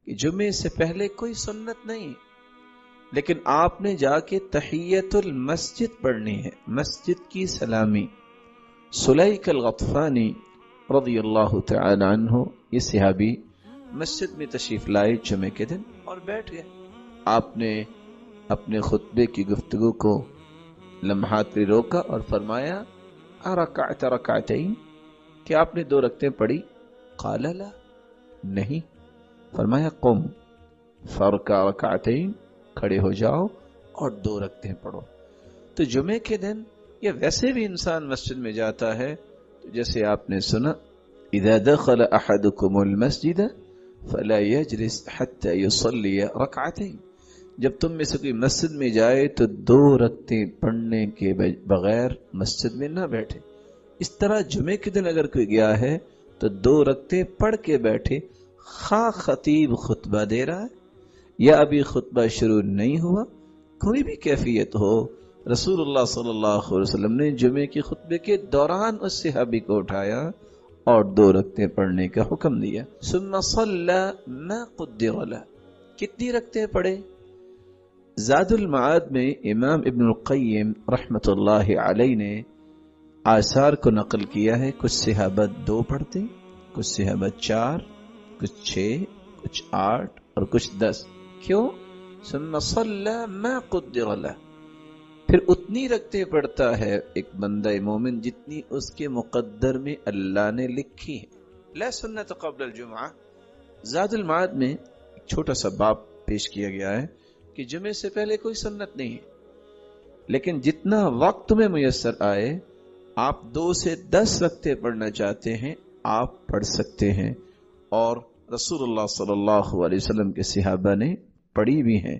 کہ جمعے سے پہلے کوئی سنت نہیں، لیکن آپ نے جا کے تحیت المسجد پڑھنی ہے، مسجد کی سلامی۔ سلیک الغطفانی رضی اللہ تعالی عنہ، یہ صحابی مسجد میں تشریف لائے جمعے کے دن اور بیٹھ گئے۔ آپ نے اپنے خطبے کی گفتگو کو لمحات پہ روکا اور فرمایا ارکعت رکعتین، کہ آپ نے 2 رکعتیں پڑھی؟ قال لا، نہیں۔ فرمایا قم فرکع رکعتین، کھڑے ہو جاؤ اور 2 رکعتیں پڑھو۔ تو جمعے کے دن یا ویسے بھی انسان مسجد میں جاتا ہے تو جیسے آپ نے سنا اذا دخل احدکم المسجد فلا يجلس حتى يصلي رکعتین، جب تم میں سے کوئی مسجد میں جائے تو 2 رکعتیں پڑھنے کے بغیر مسجد میں نہ بیٹھے۔ اس طرح جمعے کے دن اگر کوئی گیا ہے تو 2 رکعتیں پڑھ کے بیٹھے، خواہ خطیب خطبہ دے رہا ہے یا ابھی خطبہ شروع نہیں ہوا، کوئی بھی کیفیت ہو، رسول اللہ صلی اللہ علیہ وسلم نے جمعے کے خطبے کے دوران اس صحابی کو اٹھایا اور 2 رکعتیں پڑھنے کا حکم دیا۔ ثم صلی ما قدر له، کتنی رکعتیں پڑھے؟ زاد المعاد میں امام ابن القیم رحمت اللہ علیہ نے آثار کو نقل کیا ہے، کچھ صحابہ 2 پڑھتے، کچھ صحابہ 4، کچھ 6، کچھ 8 اور کچھ 10۔ کیوں؟ ثم صلی ما قدر له، پھر اتنی رکعتیں پڑھتا ہے ایک بندہ مومن جتنی اس کے مقدر میں اللہ نے لکھی ہے۔ لا سنت قبل الجمعہ۔ زاد المعاد میں ایک چھوٹا سا باب پیش کیا گیا ہے کہ جمعے سے پہلے کوئی سنت نہیں ہے، لیکن جتنا وقت تمہیں میسر آئے، آپ 2 سے 10 رکعتیں پڑھنا چاہتے ہیں آپ پڑھ سکتے ہیں، اور رسول اللہ صلی اللہ علیہ وسلم کے صحابہ نے پڑھی بھی ہیں۔